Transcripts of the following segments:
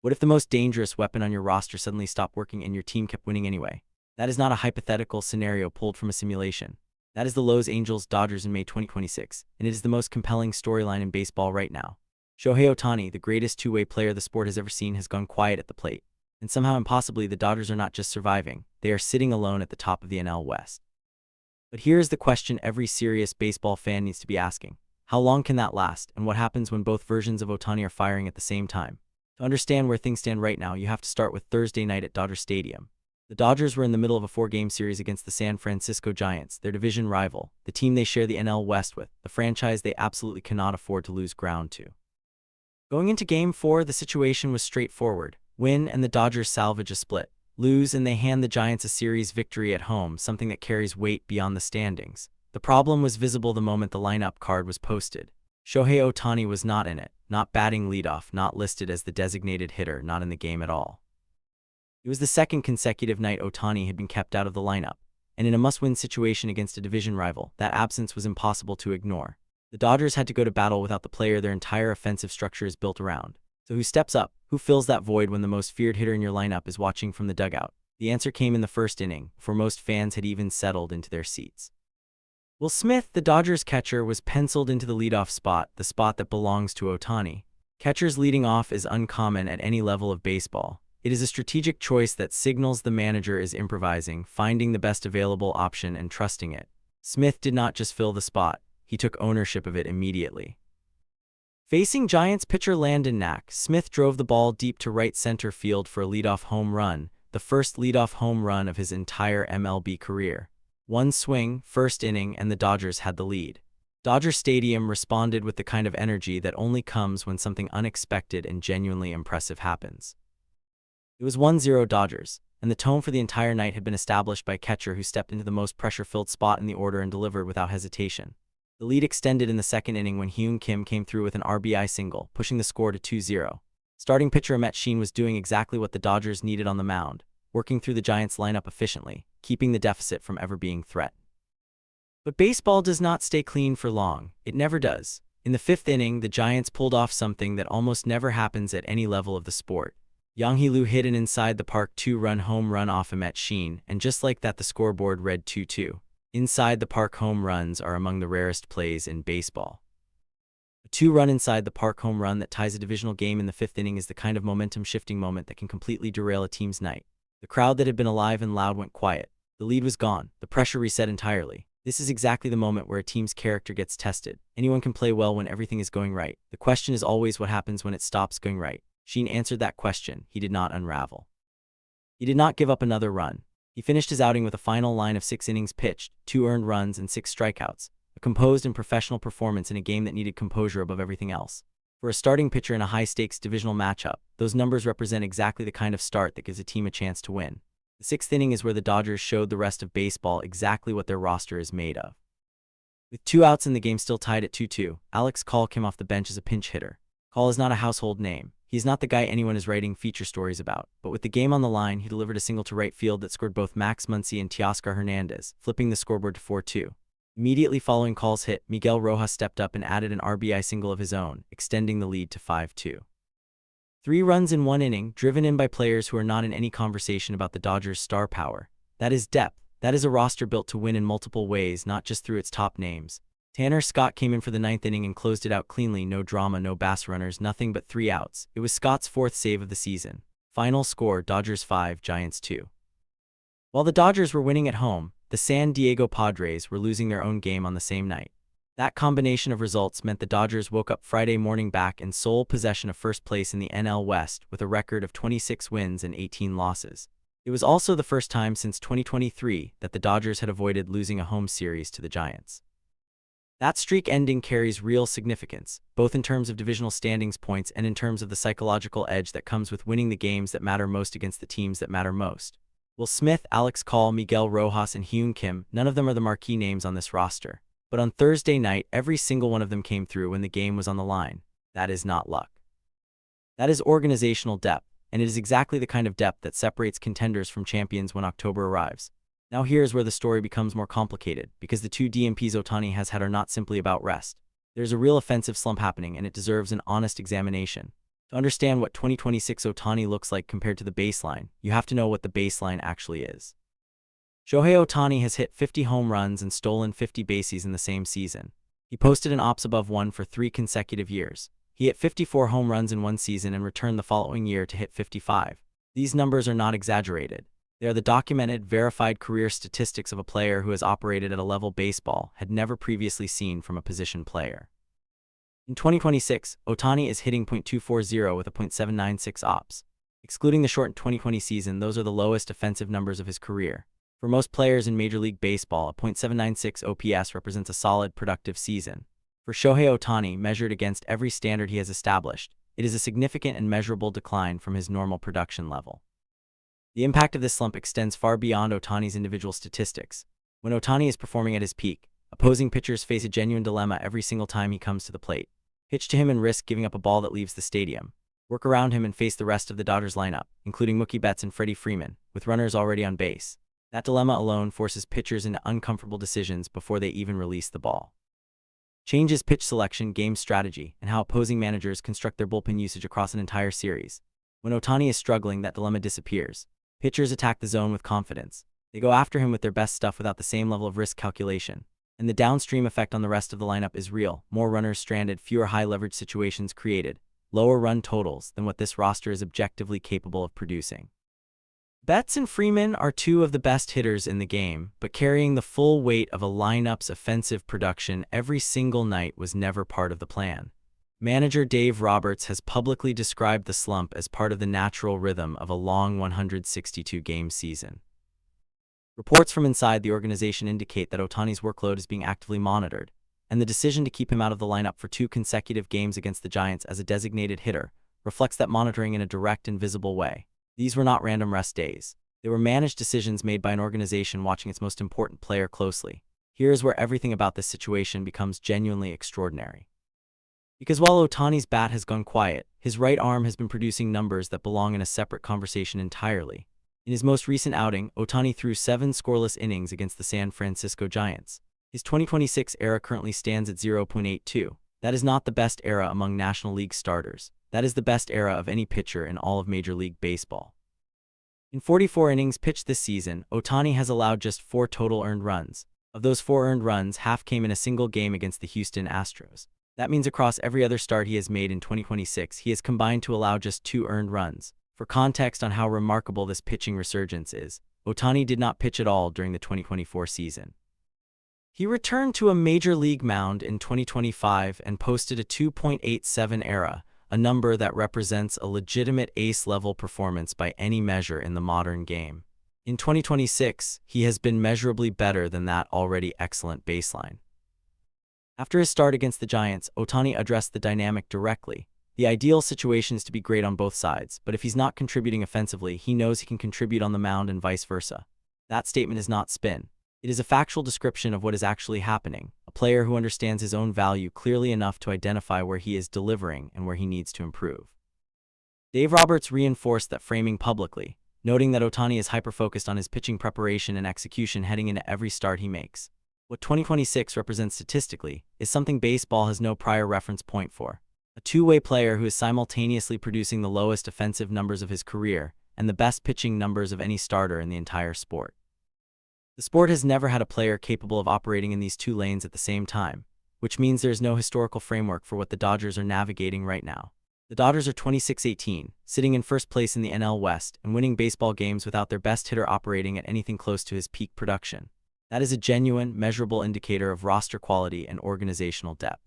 What if the most dangerous weapon on your roster suddenly stopped working and your team kept winning anyway? That is not a hypothetical scenario pulled from a simulation. That is the Los Angeles Dodgers in May 2026, and it is the most compelling storyline in baseball right now. Shohei Ohtani, the greatest two-way player the sport has ever seen, has gone quiet at the plate. And somehow impossibly, the Dodgers are not just surviving, they are sitting alone at the top of the NL West. But here is the question every serious baseball fan needs to be asking. How long can that last, and what happens when both versions of Ohtani are firing at the same time? To understand where things stand right now, you have to start with Thursday night at Dodger Stadium. The Dodgers were in the middle of a 4-game series against the San Francisco Giants, their division rival, the team they share the NL West with, the franchise they absolutely cannot afford to lose ground to. Going into Game 4, the situation was straightforward. Win and the Dodgers salvage a split. Lose and they hand the Giants a series victory at home, something that carries weight beyond the standings. The problem was visible the moment the lineup card was posted. Shohei Ohtani was not in it, not batting leadoff, not listed as the designated hitter, not in the game at all. It was the second consecutive night Ohtani had been kept out of the lineup, and in a must-win situation against a division rival, that absence was impossible to ignore. The Dodgers had to go to battle without the player their entire offensive structure is built around. So who steps up? Who fills that void when the most feared hitter in your lineup is watching from the dugout? The answer came in the first inning, before most fans had even settled into their seats. Will Smith, the Dodgers catcher, was penciled into the leadoff spot, the spot that belongs to Ohtani. Catchers leading off is uncommon at any level of baseball. It is a strategic choice that signals the manager is improvising, finding the best available option and trusting it. Smith did not just fill the spot, he took ownership of it immediately. Facing Giants pitcher Landon Knack, Smith drove the ball deep to right center field for a leadoff home run, the first leadoff home run of his entire MLB career. One swing, first inning, and the Dodgers had the lead. Dodger Stadium responded with the kind of energy that only comes when something unexpected and genuinely impressive happens. It was 1-0 Dodgers, and the tone for the entire night had been established by a catcher who stepped into the most pressure-filled spot in the order and delivered without hesitation. The lead extended in the second inning when Hyun Kim came through with an RBI single, pushing the score to 2-0. Starting pitcher Ahmet Sheen was doing exactly what the Dodgers needed on the mound, working through the Giants' lineup efficiently, keeping the deficit from ever being threatened. But baseball does not stay clean for long. It never does. In the fifth inning, the Giants pulled off something that almost never happens at any level of the sport. Young-hee Lee hit an inside-the-park 2-run home run off Ahmet Sheen, and just like that the scoreboard read 2-2. Inside-the-park home runs are among the rarest plays in baseball. A 2-run inside-the-park home run that ties a divisional game in the fifth inning is the kind of momentum-shifting moment that can completely derail a team's night. The crowd that had been alive and loud went quiet. The lead was gone. The pressure reset entirely. This is exactly the moment where a team's character gets tested. Anyone can play well when everything is going right. The question is always what happens when it stops going right. Sheen answered that question. He did not unravel. He did not give up another run. He finished his outing with a final line of 6 innings pitched, 2 earned runs, and 6 strikeouts, a composed and professional performance in a game that needed composure above everything else. For a starting pitcher in a high-stakes divisional matchup, those numbers represent exactly the kind of start that gives a team a chance to win. The sixth inning is where the Dodgers showed the rest of baseball exactly what their roster is made of. With 2 outs and the game still tied at 2-2, Alex Call came off the bench as a pinch hitter. Call is not a household name. He is not the guy anyone is writing feature stories about, but with the game on the line, he delivered a single to right field that scored both Max Muncy and Teoscar Hernandez, flipping the scoreboard to 4-2. Immediately following Call's hit, Miguel Rojas stepped up and added an RBI single of his own, extending the lead to 5-2. 3 runs in 1 inning, driven in by players who are not in any conversation about the Dodgers' star power. That is depth. That is a roster built to win in multiple ways, not just through its top names. Tanner Scott came in for the 9th inning and closed it out cleanly. No drama, no base runners, nothing but 3 outs. It was Scott's 4th save of the season. Final score, Dodgers 5, Giants 2. While the Dodgers were winning at home, the San Diego Padres were losing their own game on the same night. That combination of results meant the Dodgers woke up Friday morning back in sole possession of first place in the NL West with a record of 26 wins and 18 losses. It was also the first time since 2023 that the Dodgers had avoided losing a home series to the Giants. That streak ending carries real significance, both in terms of divisional standings points and in terms of the psychological edge that comes with winning the games that matter most against the teams that matter most. Will Smith, Alex Call, Miguel Rojas, and Hyun Kim, none of them are the marquee names on this roster. But on Thursday night, every single one of them came through when the game was on the line. That is not luck. That is organizational depth, and it is exactly the kind of depth that separates contenders from champions when October arrives. Now here's where the story becomes more complicated, because the 2 DMPs Ohtani has had are not simply about rest. There's a real offensive slump happening, and it deserves an honest examination. To understand what 2026 Ohtani looks like compared to the baseline, you have to know what the baseline actually is. Shohei Ohtani has hit 50 home runs and stolen 50 bases in the same season. He posted an OPS above 1 for 3 consecutive years. He hit 54 home runs in one season and returned the following year to hit 55. These numbers are not exaggerated. They are the documented, verified career statistics of a player who has operated at a level baseball had never previously seen from a position player. In 2026, Ohtani is hitting .240 with a .796 OPS. Excluding the shortened 2020 season, those are the lowest offensive numbers of his career. For most players in Major League Baseball, a .796 OPS represents a solid, productive season. For Shohei Ohtani, measured against every standard he has established, it is a significant and measurable decline from his normal production level. The impact of this slump extends far beyond Ohtani's individual statistics. When Ohtani is performing at his peak, opposing pitchers face a genuine dilemma every single time he comes to the plate. Pitch to him and risk giving up a ball that leaves the stadium. Work around him and face the rest of the Dodgers lineup, including Mookie Betts and Freddie Freeman, with runners already on base. That dilemma alone forces pitchers into uncomfortable decisions before they even release the ball. Changes pitch selection, game strategy, and how opposing managers construct their bullpen usage across an entire series. When Ohtani is struggling, that dilemma disappears. Pitchers attack the zone with confidence. They go after him with their best stuff without the same level of risk calculation. And the downstream effect on the rest of the lineup is real. More runners stranded, fewer high-leverage situations created, lower run totals than what this roster is objectively capable of producing. Betts and Freeman are two of the best hitters in the game, but carrying the full weight of a lineup's offensive production every single night was never part of the plan. Manager Dave Roberts has publicly described the slump as part of the natural rhythm of a long 162-game season. Reports from inside the organization indicate that Ohtani's workload is being actively monitored, and the decision to keep him out of the lineup for 2 consecutive games against the Giants as a designated hitter reflects that monitoring in a direct and visible way. These were not random rest days. They were managed decisions made by an organization watching its most important player closely. Here is where everything about this situation becomes genuinely extraordinary. Because while Ohtani's bat has gone quiet, his right arm has been producing numbers that belong in a separate conversation entirely. In his most recent outing, Ohtani threw 7 scoreless innings against the San Francisco Giants. His 2026 ERA currently stands at 0.82. That is not the best ERA among National League starters. That is the best ERA of any pitcher in all of Major League Baseball. In 44 innings pitched this season, Ohtani has allowed just 4 total earned runs. Of those 4 earned runs, half came in a single game against the Houston Astros. That means across every other start he has made in 2026, he has combined to allow just 2 earned runs. For context on how remarkable this pitching resurgence is, Ohtani did not pitch at all during the 2024 season. He returned to a Major League mound in 2025 and posted a 2.87 ERA, a number that represents a legitimate ace-level performance by any measure in the modern game. In 2026, he has been measurably better than that already excellent baseline. After his start against the Giants, Ohtani addressed the dynamic directly. The ideal situation is to be great on both sides, but if he's not contributing offensively, he knows he can contribute on the mound and vice versa. That statement is not spin. It is a factual description of what is actually happening, a player who understands his own value clearly enough to identify where he is delivering and where he needs to improve. Dave Roberts reinforced that framing publicly, noting that Ohtani is hyper-focused on his pitching preparation and execution heading into every start he makes. What 2026 represents statistically is something baseball has no prior reference point for. A two-way player who is simultaneously producing the lowest offensive numbers of his career and the best pitching numbers of any starter in the entire sport. The sport has never had a player capable of operating in these 2 lanes at the same time, which means there is no historical framework for what the Dodgers are navigating right now. The Dodgers are 26-18, sitting in first place in the NL West and winning baseball games without their best hitter operating at anything close to his peak production. That is a genuine, measurable indicator of roster quality and organizational depth.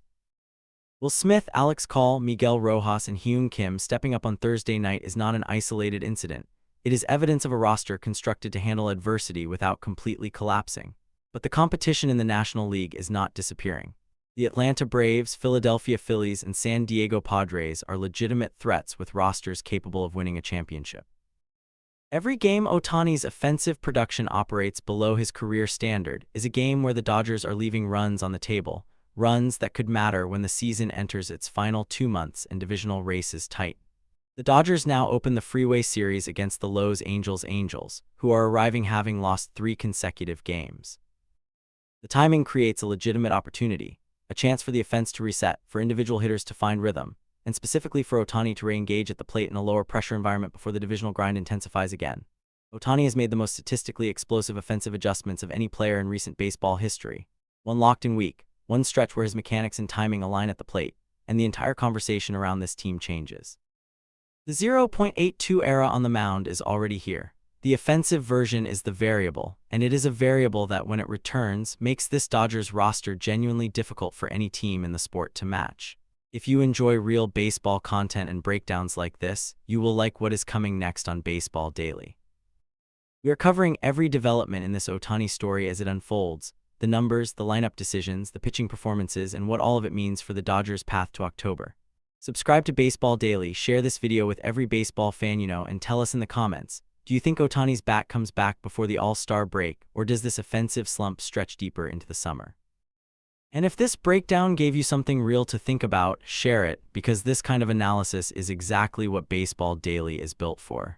Will Smith, Alex Call, Miguel Rojas, and Hyun Kim stepping up on Thursday night is not an isolated incident. It is evidence of a roster constructed to handle adversity without completely collapsing. But the competition in the National League is not disappearing. The Atlanta Braves, Philadelphia Phillies, and San Diego Padres are legitimate threats with rosters capable of winning a championship. Every game Ohtani's offensive production operates below his career standard is a game where the Dodgers are leaving runs on the table, runs that could matter when the season enters its final 2 months and divisional race is tight. The Dodgers now open the Freeway Series against the Los Angeles Angels, who are arriving having lost 3 consecutive games. The timing creates a legitimate opportunity, a chance for the offense to reset, for individual hitters to find rhythm, and specifically for Ohtani to re-engage at the plate in a lower pressure environment before the divisional grind intensifies again. Ohtani has made the most statistically explosive offensive adjustments of any player in recent baseball history. One locked-in week, one stretch where his mechanics and timing align at the plate, and the entire conversation around this team changes. The 0.82 era on the mound is already here. The offensive version is the variable, and it is a variable that, when it returns, makes this Dodgers roster genuinely difficult for any team in the sport to match. If you enjoy real baseball content and breakdowns like this, you will like what is coming next on Baseball Daily. We are covering every development in this Ohtani story as it unfolds, the numbers, the lineup decisions, the pitching performances, and what all of it means for the Dodgers' path to October. Subscribe to Baseball Daily, share this video with every baseball fan you know, and tell us in the comments, do you think Ohtani's bat comes back before the All-Star break, or does this offensive slump stretch deeper into the summer? And if this breakdown gave you something real to think about, share it, because this kind of analysis is exactly what Baseball Daily is built for.